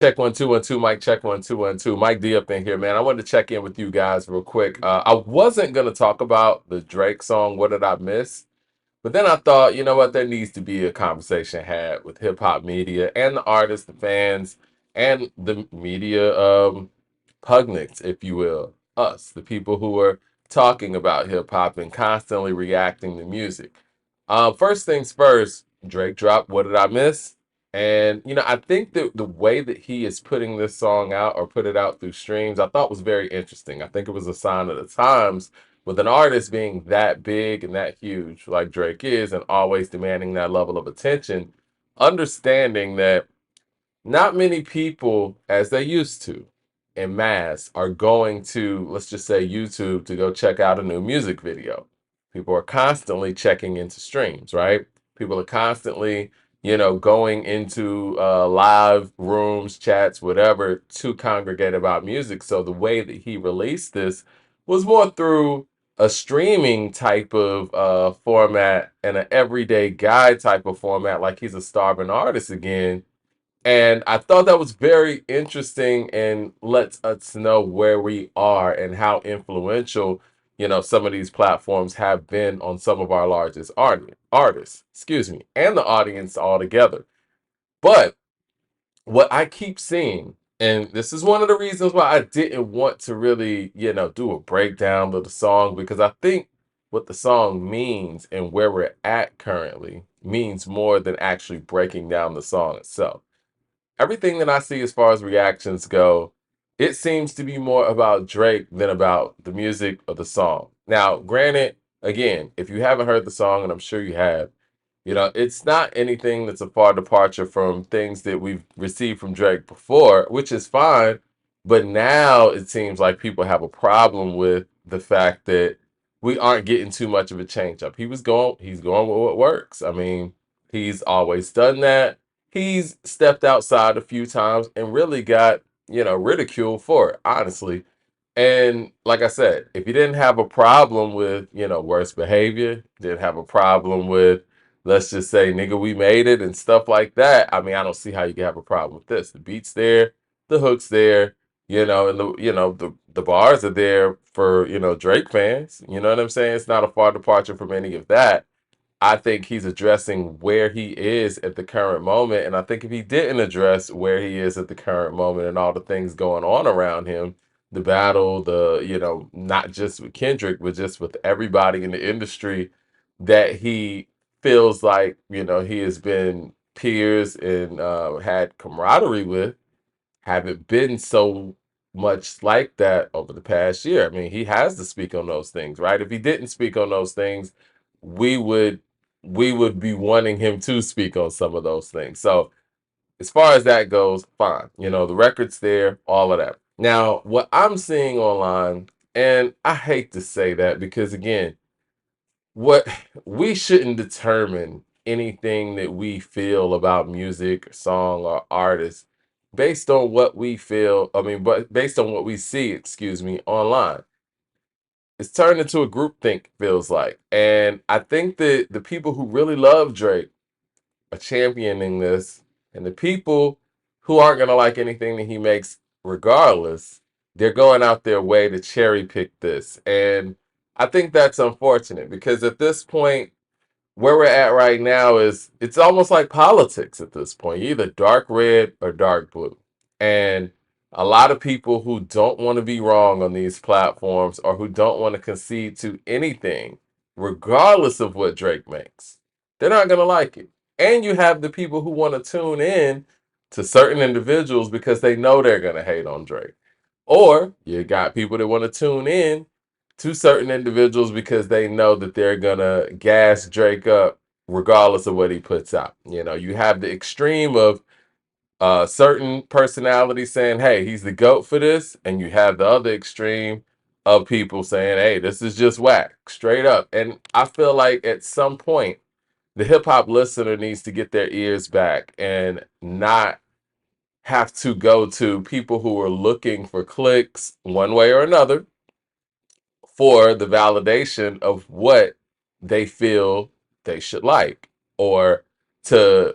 Check 1 2 1 2. Mike, check 1 2 1 2. Mike D up in here, man. I wanted to check in with you guys real quick. I wasn't gonna talk about the Drake song, What Did I Miss? But then I thought, you know what, there needs to be a conversation had with hip hop media and the artists, the fans, and the media pugnates, if you will. Us, the people who are talking about hip hop and constantly reacting to music. First things first, Drake dropped What Did I Miss? And I think that the way that he is putting this song out or put it out through streams, I thought was very interesting. I think it was a sign of the times with an artist being that big and that huge like Drake is and always demanding that level of attention, understanding that not many people, as they used to, in mass, are going to, let's just say, YouTube to go check out a new music video. People are constantly checking into streams, right? People are constantly, going into live rooms, chats, whatever, to congregate about music. So the way that he released this was more through a streaming type of format and an everyday guy type of format, like he's a starving artist again, and I thought that was very interesting and lets us know where we are and how influential, some of these platforms have been on some of our largest artists, excuse me, and the audience altogether. But what I keep seeing, and this is one of the reasons why I didn't want to really, do a breakdown of the song, because I think what the song means and where we're at currently means more than actually breaking down the song itself. Everything that I see as far as reactions go, it seems to be more about Drake than about the music of the song. Now, granted, again, if you haven't heard the song, and I'm sure you have, it's not anything that's a far departure from things that we've received from Drake before, which is fine. But now it seems like people have a problem with the fact that we aren't getting too much of a change up. He's going with what works. I mean, he's always done that. He's stepped outside a few times and really got, ridiculed for it, honestly. And like I said, if you didn't have a problem with, worse behavior, didn't have a problem with, let's just say, nigga, we made it and stuff like that. I mean, I don't see how you can have a problem with this. The beat's there, the hook's there, and the bars are there for, Drake fans. You know what I'm saying? It's not a far departure from any of that. I think he's addressing where he is at the current moment. And I think if he didn't address where he is at the current moment and all the things going on around him, the battle, not just with Kendrick, but just with everybody in the industry that he feels like, he has been peers and had camaraderie with, haven't been so much like that over the past year. I mean, he has to speak on those things, right? If he didn't speak on those things, we would we would be wanting him to speak on some of those things. So as far as that goes, fine. The record's there, all of that. Now, what I'm seeing online, and I hate to say that because again, what we shouldn't determine anything that we feel about music, song, or artist based on what we feel. I mean, but based on what we see, excuse me, online. It's turned into a groupthink, feels like. And I think that the people who really love Drake are championing this, and the people who aren't gonna like anything that he makes, regardless, they're going out their way to cherry pick this. And I think that's unfortunate because at this point, where we're at right now is it's almost like politics at this point. You're either dark red or dark blue. And a lot of people who don't want to be wrong on these platforms or who don't want to concede to anything, regardless of what Drake makes, they're not going to like it. And you have the people who want to tune in to certain individuals because they know they're going to hate on Drake. Or you got people that want to tune in to certain individuals because they know that they're gonna gas Drake up regardless of what he puts out. You have the extreme of certain personalities saying, "Hey, he's the goat for this," and you have the other extreme of people saying, "Hey, this is just whack, straight up." And I feel like at some point, the hip hop listener needs to get their ears back and not have to go to people who are looking for clicks one way or another for the validation of what they feel they should like or to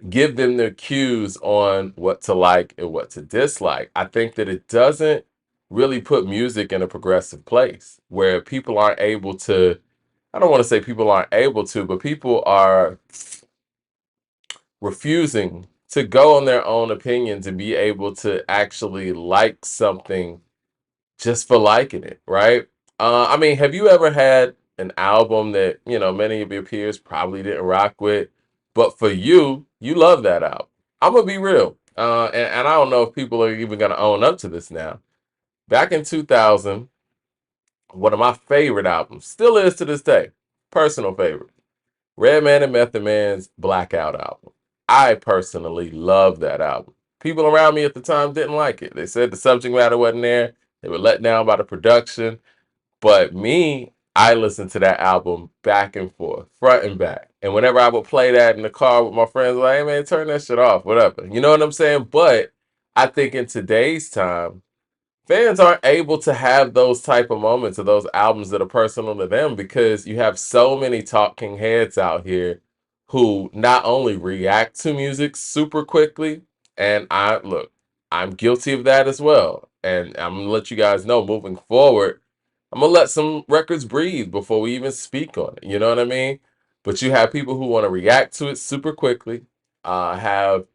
give them their cues on what to like and what to dislike. I think that it doesn't really put music in a progressive place where people aren't able to, I don't want to say people aren't able to, but people are refusing to go on their own opinions and be able to actually like something just for liking it, right? I mean, have you ever had an album that, many of your peers probably didn't rock with, but for you, you love that album? I'm gonna be real. And I don't know if people are even gonna own up to this now. Back in 2000, one of my favorite albums, still is to this day, personal favorite, Redman and Method Man's Blackout album. I personally love that album. People around me at the time didn't like it. They said the subject matter wasn't there. They were let down by the production. But me, I listened to that album back and forth, front and back. And whenever I would play that in the car with my friends, like, hey man, turn that shit off, whatever. You know what I'm saying? But I think in today's time, fans aren't able to have those type of moments or those albums that are personal to them because you have so many talking heads out here who not only react to music super quickly, and I'm guilty of that as well. And I'm gonna let you guys know moving forward, I'm gonna let some records breathe before we even speak on it. You know what I mean? But you have people who want to react to it super quickly, have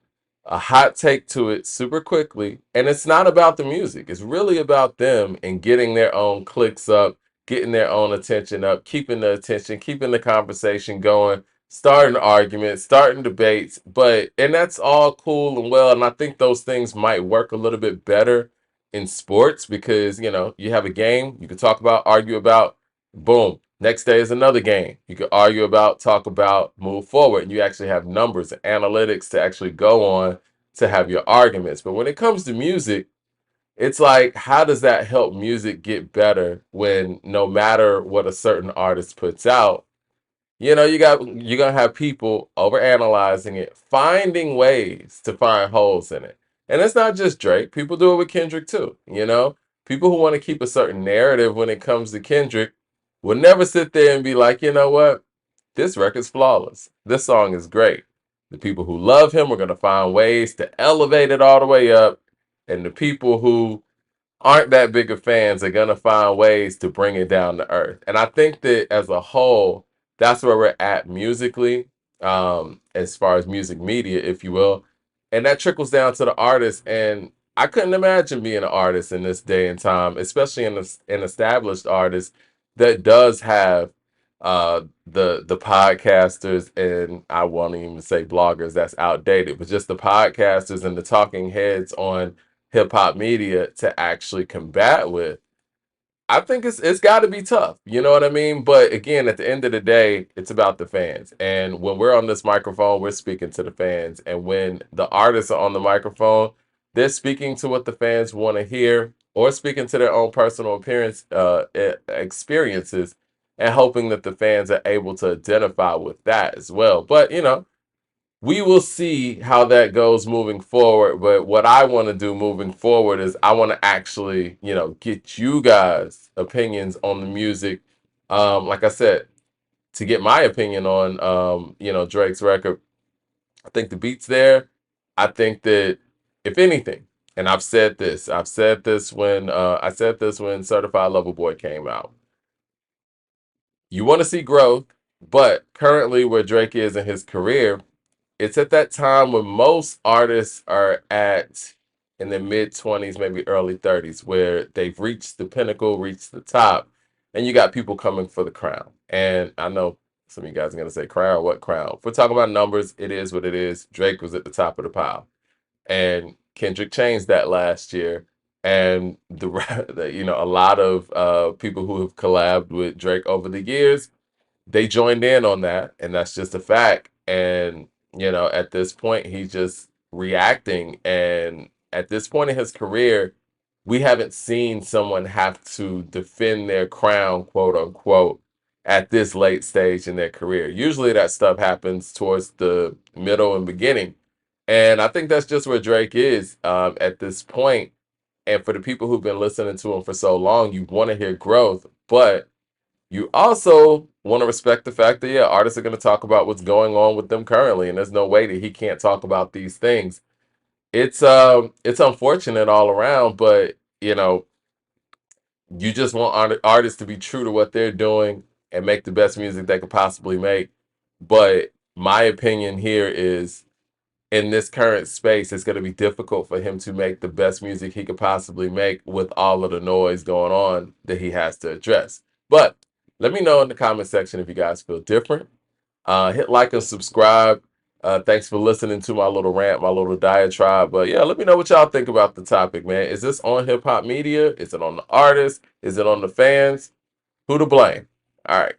a hot take to it super quickly. And it's not about the music. It's really about them and getting their own clicks up, getting their own attention up, keeping the attention, keeping the conversation going, starting arguments, starting debates. And that's all cool and well. And I think those things might work a little bit better in sports because, you have a game you can talk about, argue about, boom. Next day is another game. You can argue about, talk about, move forward. And you actually have numbers and analytics to actually go on to have your arguments. But when it comes to music, it's like, how does that help music get better when no matter what a certain artist puts out, you're gonna have people over analyzing it, finding ways to find holes in it. And it's not just Drake. People do it with Kendrick too. People who want to keep a certain narrative when it comes to Kendrick will never sit there and be like, you know what? This record's flawless. This song is great. The people who love him are gonna find ways to elevate it all the way up. And the people who aren't that big of fans are going to find ways to bring it down to earth. And I think that as a whole, that's where we're at musically, as far as music media, if you will. And that trickles down to the artist. And I couldn't imagine being an artist in this day and time, especially an established artist that does have the podcasters, and I won't even say bloggers, that's outdated, but just the podcasters and the talking heads on hip hop media to actually combat with. I think it's got to be tough. You know what I mean? But again, at the end of the day, it's about the fans. And when we're on this microphone, we're speaking to the fans. And when the artists are on the microphone, they're speaking to what the fans want to hear or speaking to their own personal experiences and hoping that the fans are able to identify with that as well. But, we will see how that goes moving forward. But what I want to do moving forward is I want to actually, get you guys' opinions on the music. Like I said, to get my opinion on, Drake's record, I think the beat's there. I think that if anything, and I've said this when Certified Lover Boy came out. You want to see growth, but currently where Drake is in his career, it's at that time when most artists are at in their mid 20s, maybe early 30s, where they've reached the pinnacle, reached the top, and you got people coming for the crown. And I know some of you guys are going to say, crown, what crown? If we're talking about numbers, it is what it is. Drake was at the top of the pile. And Kendrick changed that last year. And a lot of people who have collabed with Drake over the years, they joined in on that, and that's just a fact. And at this point, he's just reacting. And at this point in his career, we haven't seen someone have to defend their crown, quote unquote, at this late stage in their career. Usually, that stuff happens towards the middle and beginning. And I think that's just where Drake is at this point. And for the people who've been listening to him for so long, you want to hear growth, but You also want to respect the fact that, yeah, artists are going to talk about what's going on with them currently, and there's no way that he can't talk about these things. It's unfortunate all around, but you just want artists to be true to what they're doing and make the best music they could possibly make. But my opinion here is, in this current space, it's going to be difficult for him to make the best music he could possibly make with all of the noise going on that he has to address. But let me know in the comment section if you guys feel different. Hit like and subscribe. Thanks for listening to my little rant, my little diatribe. But yeah, let me know what y'all think about the topic, man. Is this on hip hop media? Is it on the artist? Is it on the fans? Who to blame? All right.